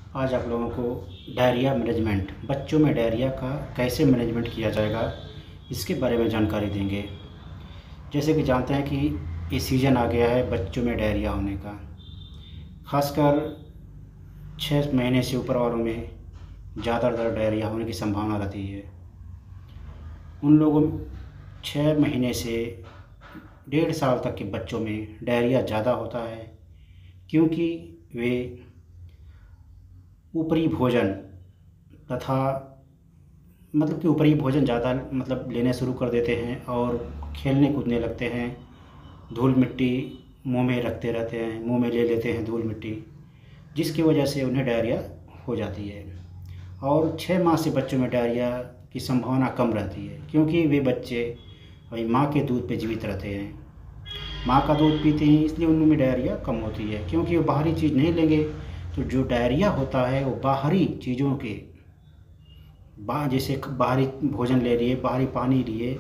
आज आप लोगों को डायरिया मैनेजमेंट, बच्चों में डायरिया का कैसे मैनेजमेंट किया जाएगा, इसके बारे में जानकारी देंगे। जैसे कि जानते हैं कि ये सीज़न आ गया है बच्चों में डायरिया होने का। ख़ासकर 6 महीने से ऊपर वालों में ज़्यादातर डायरिया होने की संभावना रहती है। उन लोगों 6 महीने से 1.5 साल तक के बच्चों में डायरिया ज़्यादा होता है, क्योंकि वे ऊपरी भोजन तथा कि ऊपरी भोजन ज़्यादा लेने शुरू कर देते हैं और खेलने कूदने लगते हैं। धूल मिट्टी मुंह में रखते रहते हैं, मुंह में ले लेते हैं धूल मिट्टी, जिसकी वजह से उन्हें डायरिया हो जाती है। और 6 माह से बच्चों में डायरिया की संभावना कम रहती है, क्योंकि वे बच्चे भाई माँ के दूध पे जीवित रहते हैं। माँ का दूध पीते हैं, इसलिए उनमें डायरिया कम होती है। क्योंकि वो बाहरी चीज़ नहीं लेंगे तो जो डायरिया होता है वो बाहरी चीज़ों के जैसे बाहरी भोजन ले लिए, बाहरी पानी लिए,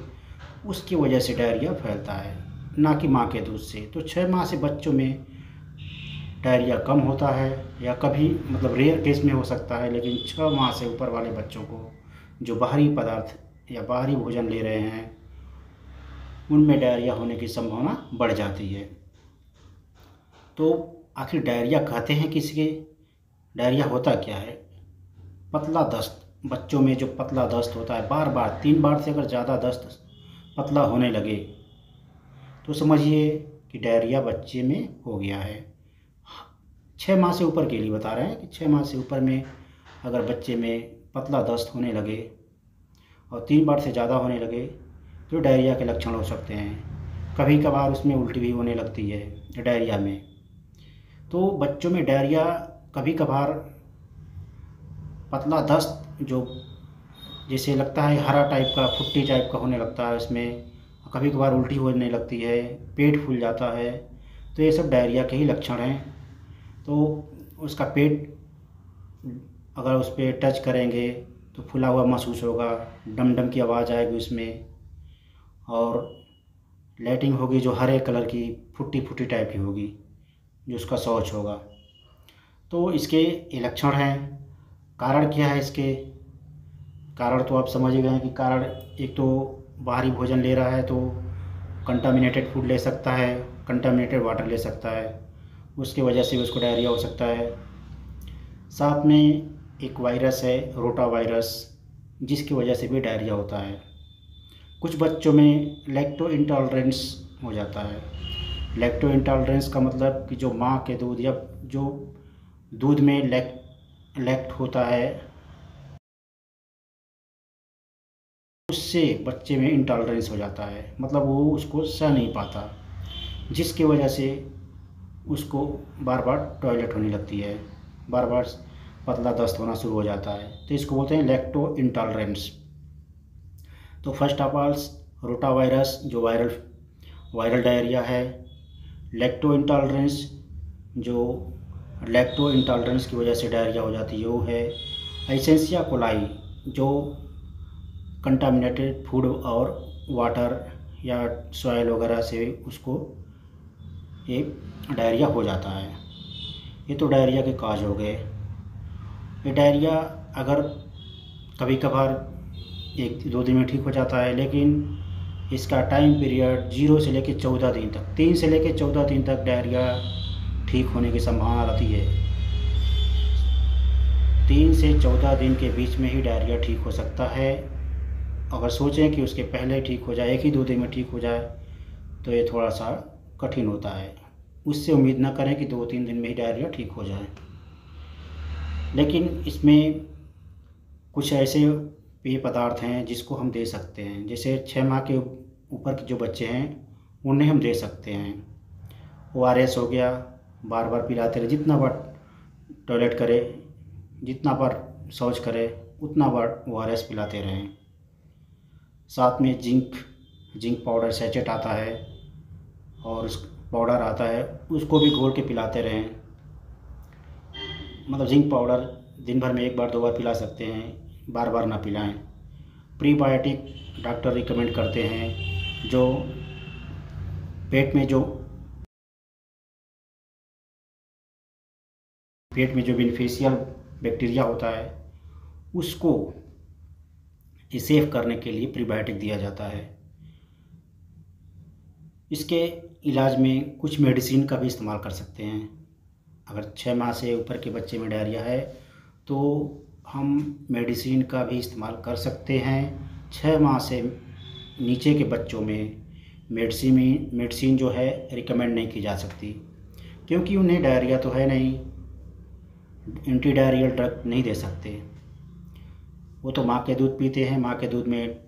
उसकी वजह से डायरिया फैलता है, ना कि माँ के दूध से। तो 6 माह से बच्चों में डायरिया कम होता है, या कभी रेयर केस में हो सकता है, लेकिन 6 माह से ऊपर वाले बच्चों को जो बाहरी पदार्थ या बाहरी भोजन ले रहे हैं, उनमें डायरिया होने की संभावना बढ़ जाती है। तो आखिर डायरिया कहते हैं किसके, डायरिया होता क्या है? पतला दस्त, बच्चों में जो पतला दस्त होता है, बार बार 3 बार से अगर ज़्यादा दस्त पतला होने लगे तो समझिए कि डायरिया बच्चे में हो गया है। 6 माह से ऊपर के लिए बता रहे हैं कि 6 माह से ऊपर में अगर बच्चे में पतला दस्त होने लगे और 3 बार से ज़्यादा होने लगे तो डायरिया के लक्षण हो सकते हैं। कभी कभार उसमें उल्टी भी होने लगती है डायरिया में। तो बच्चों में डायरिया कभी कभार पतला दस्त, जो जैसे लगता है हरा टाइप का, फुट्टी टाइप का होने लगता है उसमें, कभी कभार उल्टी होने लगती है, पेट फूल जाता है, तो ये सब डायरिया के ही लक्षण हैं। तो उसका पेट अगर उस पर टच करेंगे तो फूला हुआ महसूस होगा, डम डम की आवाज़ आएगी उसमें, और लैटिंग होगी जो हरे कलर की फुट्टी फुट्टी टाइप की होगी, जो उसका शौच होगा। तो इसके ये लक्षण हैं। कारण क्या है इसके? कारण तो आप समझ ही गए हैं कि कारण एक तो बाहरी भोजन ले रहा है तो कंटामिनेटेड फूड ले सकता है, कंटामिनेटेड वाटर ले सकता है, उसकी वजह से भी उसको डायरिया हो सकता है। साथ में एक वायरस है, रोटा वायरस, जिसकी वजह से भी डायरिया होता है। कुछ बच्चों में लैक्टो इंटॉलरेंस हो जाता है। लैक्टो इंटॉलरेंस का मतलब कि जो माँ के दूध या जो दूध में लैक्ट होता है, उससे बच्चे में इंटॉलरेंस हो जाता है, वो उसको सह नहीं पाता, जिसकी वजह से उसको बार बार टॉयलेट होने लगती है, बार बार पतला दस्त होना शुरू हो जाता है। तो इसको बोलते हैं लैक्टो इंटॉलरेंस। तो first of all rota virus जो वायरल डायरिया है। लैक्टो इंटॉलरेंस, जो लैक्टो इंटॉलरेंस की वजह से डायरिया हो जाती है, वो है एसेंशिया कोलाई, जो कंटामिनेटेड फूड और वाटर या सॉइल वगैरह से उसको एक डायरिया हो जाता है। ये तो डायरिया के काज हो गए। ये डायरिया अगर कभी कभार 1-2 दिन में ठीक हो जाता है, लेकिन इसका टाइम पीरियड 0 से लेकर 14 दिन तक, 3 से लेकर 14 दिन तक डायरिया ठीक होने की संभावना रहती है। 3 से 14 दिन के बीच में ही डायरिया ठीक हो सकता है। अगर सोचें कि उसके पहले ठीक हो जाए, 1 ही 2 दिन में ठीक हो जाए, तो ये थोड़ा सा कठिन होता है। उससे उम्मीद ना करें कि 2-3 दिन में ही डायरिया ठीक हो जाए। लेकिन इसमें कुछ ऐसे पेय पदार्थ हैं जिसको हम दे सकते हैं। जैसे 6 माह के ऊपर के जो बच्चे हैं उन्हें हम दे सकते हैं। ORS हो गया, बार बार पिलाते रहे, जितना बार टॉयलेट करे, जितना बार शौच करे, उतना बार ORS पिलाते रहें। साथ में जिंक पाउडर सैचेट आता है और उस पाउडर आता है, उसको भी घोल के पिलाते रहें। जिंक पाउडर दिन भर में 1 बार 2 बार पिला सकते हैं, बार बार ना पिलाएं। प्रीबायोटिक डॉक्टर रिकमेंड करते हैं, जो पेट में जो बेनिफिशियल बैक्टीरिया होता है उसको सेव करने के लिए प्रीबायोटिक दिया जाता है। इसके इलाज में कुछ मेडिसिन का भी इस्तेमाल कर सकते हैं। अगर 6 माह से ऊपर के बच्चे में डायरिया है तो हम मेडिसिन का भी इस्तेमाल कर सकते हैं। 6 माह से नीचे के बच्चों में मेडिसिन जो है रिकमेंड नहीं की जा सकती, क्योंकि उन्हें डायरिया तो है नहीं, एंटी डायरियल ड्रग नहीं दे सकते। वो तो माँ के दूध पीते हैं, माँ के दूध में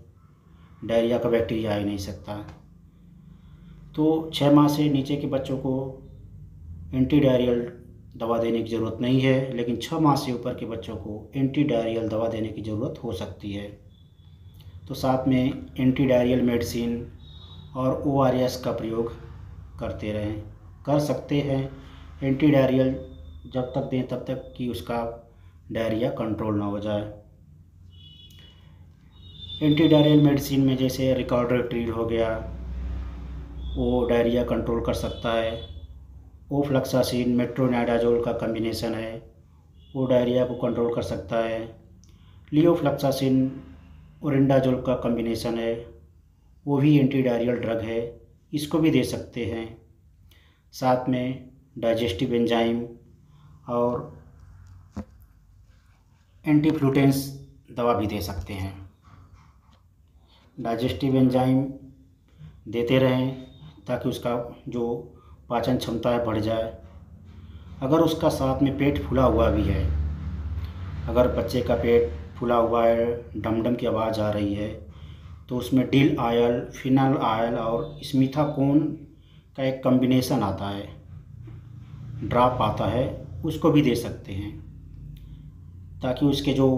डायरिया का बैक्टीरिया आ ही नहीं सकता। तो 6 माह से नीचे के बच्चों को एंटी डायरियल दवा देने की ज़रूरत नहीं है, लेकिन 6 माह से ऊपर के बच्चों को एंटी डायरियल दवा देने की ज़रूरत हो सकती है। तो साथ में एंटी डायरियल मेडिसिन और ORS का प्रयोग कर सकते हैं। एंटी डायरियल जब तक दें तब तक कि उसका डायरिया कंट्रोल ना हो जाए। एंटी डायरियल मेडिसिन में जैसे रिकॉर्डोट्रिल हो गया, वो डायरिया कंट्रोल कर सकता है। ओफ्लक्सासिन मेट्रोनिडाजोल का कम्बिनेशन है, वो डायरिया को कंट्रोल कर सकता है। लियोफ्लक्सासिन ओरिंडाजोल का कम्बिनेशन है, वो भी एंटी डायरियल ड्रग है, इसको भी दे सकते हैं। साथ में डाइजेस्टिव एंजाइम और एंटीफ्लूटेंस दवा भी दे सकते हैं। डाइजेस्टिव एंजाइम देते रहें ताकि उसका जो पाचन क्षमता है बढ़ जाए। अगर उसका साथ में पेट फूला हुआ भी है, अगर बच्चे का पेट फूला हुआ है, डम की आवाज़ आ रही है, तो उसमें डिल ऑयल, फिनल ऑयल और स्मिथाकोन का एक कम्बिनेशन आता है, ड्रॉप आता है, उसको भी दे सकते हैं ताकि उसके जो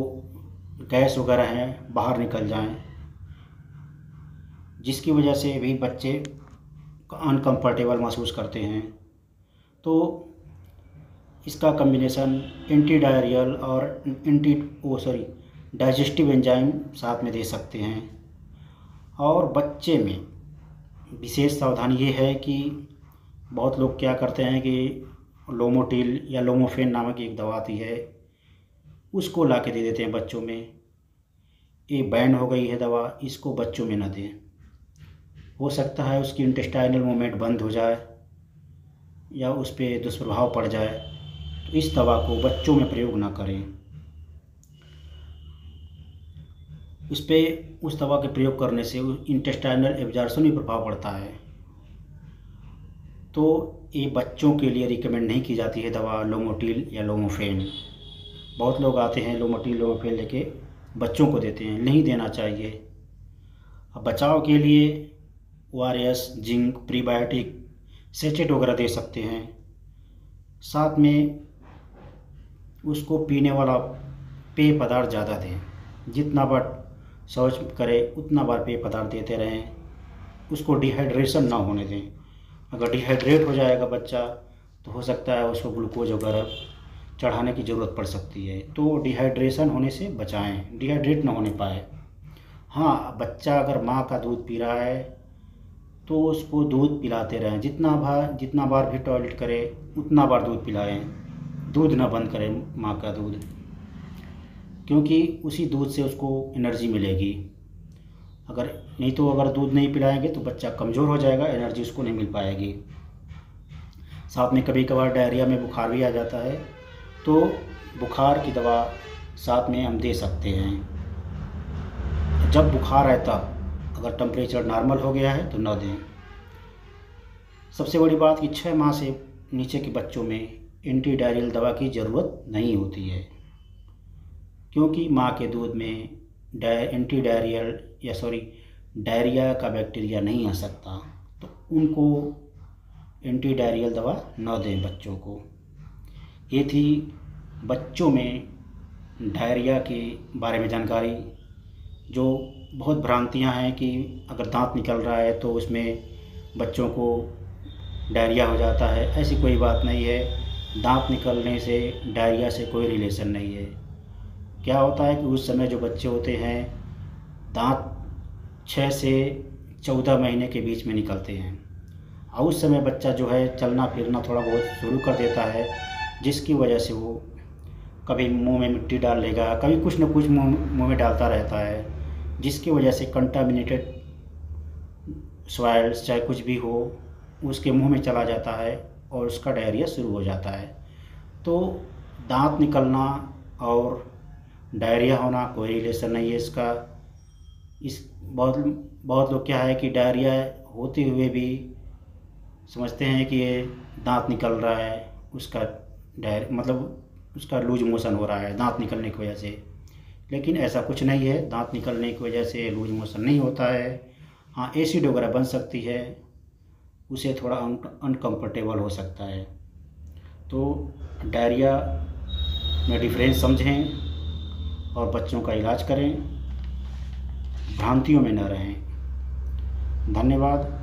गैस वगैरह हैं बाहर निकल जाएं, जिसकी वजह से भी बच्चे अनकंफर्टेबल महसूस करते हैं। तो इसका कम्बिनेशन एंटी डायरियल और डाइजेस्टिव एंजाइम साथ में दे सकते हैं। और बच्चे में विशेष सावधानी ये है कि बहुत लोग क्या करते हैं कि लोमोटिल या लोमोफेन नामक एक दवा आती है, उसको ला के दे देते हैं बच्चों में। ये बैन हो गई है दवा, इसको बच्चों में न दें। हो सकता है उसकी इंटेस्टाइनल मूवमेंट बंद हो जाए या उस पर दुष्प्रभाव पड़ जाए, तो इस दवा को बच्चों में प्रयोग ना करें। उस दवा के प्रयोग करने से इंटेस्टाइनल एब्जॉर्प्शन में प्रभाव पड़ता है, तो ये बच्चों के लिए रिकमेंड नहीं की जाती है दवा लोमोटिल या लोमोफेन। बहुत लोग आते हैं लोमोटिल लोमोफेन लेके बच्चों को देते हैं, नहीं देना चाहिए। अब बचाव के लिए ORS, जिंक, प्रीबायोटिक, सेचेट वगैरह दे सकते हैं। साथ में उसको पीने वाला पेय पदार्थ ज़्यादा दें, जितना बार शौच करे उतना बार पेय पदार्थ देते रहें। उसको डिहाइड्रेशन ना होने दें। अगर डिहाइड्रेट हो जाएगा बच्चा तो हो सकता है उसको ग्लूकोज वगैरह चढ़ाने की ज़रूरत पड़ सकती है, तो डिहाइड्रेशन होने से बचाएं, डिहाइड्रेट ना होने पाए। हाँ, बच्चा अगर माँ का दूध पी रहा है तो उसको दूध पिलाते रहें, जितना बार भी टॉयलेट करे उतना बार दूध पिलाएं, दूध ना बंद करें माँ का दूध, क्योंकि उसी दूध से उसको एनर्जी मिलेगी। अगर दूध नहीं पिलाएंगे तो बच्चा कमज़ोर हो जाएगा, एनर्जी उसको नहीं मिल पाएगी। साथ में कभी कभार डायरिया में बुखार भी आ जाता है, तो बुखार की दवा साथ में हम दे सकते हैं। जब बुखार है तब, अगर टेम्परेचर नॉर्मल हो गया है तो न दें। सबसे बड़ी बात कि 6 माह से नीचे के बच्चों में एंटी डायरियल दवा की ज़रूरत नहीं होती है, क्योंकि माँ के दूध में डायरिया का बैक्टीरिया नहीं आ सकता, तो उनको एंटी डायरियल दवा न दें बच्चों को। ये थी बच्चों में डायरिया के बारे में जानकारी। जो बहुत भ्रांतियां हैं कि अगर दांत निकल रहा है तो उसमें बच्चों को डायरिया हो जाता है, ऐसी कोई बात नहीं है। दांत निकलने से डायरिया से कोई रिलेशन नहीं है। क्या होता है कि उस समय जो बच्चे होते हैं दांत 6 से 14 महीने के बीच में निकलते हैं, और उस समय बच्चा जो है चलना फिरना थोड़ा बहुत शुरू कर देता है, जिसकी वजह से वो कभी मुंह में मिट्टी डाल लेगा, कभी कुछ न कुछ मुंह में डालता रहता है, जिसकी वजह से कंटामिनेटेड सॉइल्स चाहे कुछ भी हो उसके मुंह में चला जाता है और उसका डायरिया शुरू हो जाता है। तो दांत निकलना और डायरिया होना कोई रिलेशन नहीं है इसका। इस बहुत बहुत लोग क्या है कि डायरिया होते हुए भी समझते हैं कि ये दांत निकल रहा है, उसका मतलब उसका लूज मोशन हो रहा है दांत निकलने की वजह से। लेकिन ऐसा कुछ नहीं है, दांत निकलने की वजह से लूज मोशन नहीं होता है। हाँ, एसिड वगैरह बन सकती है, उसे थोड़ा अनकम्फर्टेबल हो सकता है। तो डायरिया में डिफरेंस समझें और बच्चों का इलाज करें, भ्रांतियों में न रहें। धन्यवाद।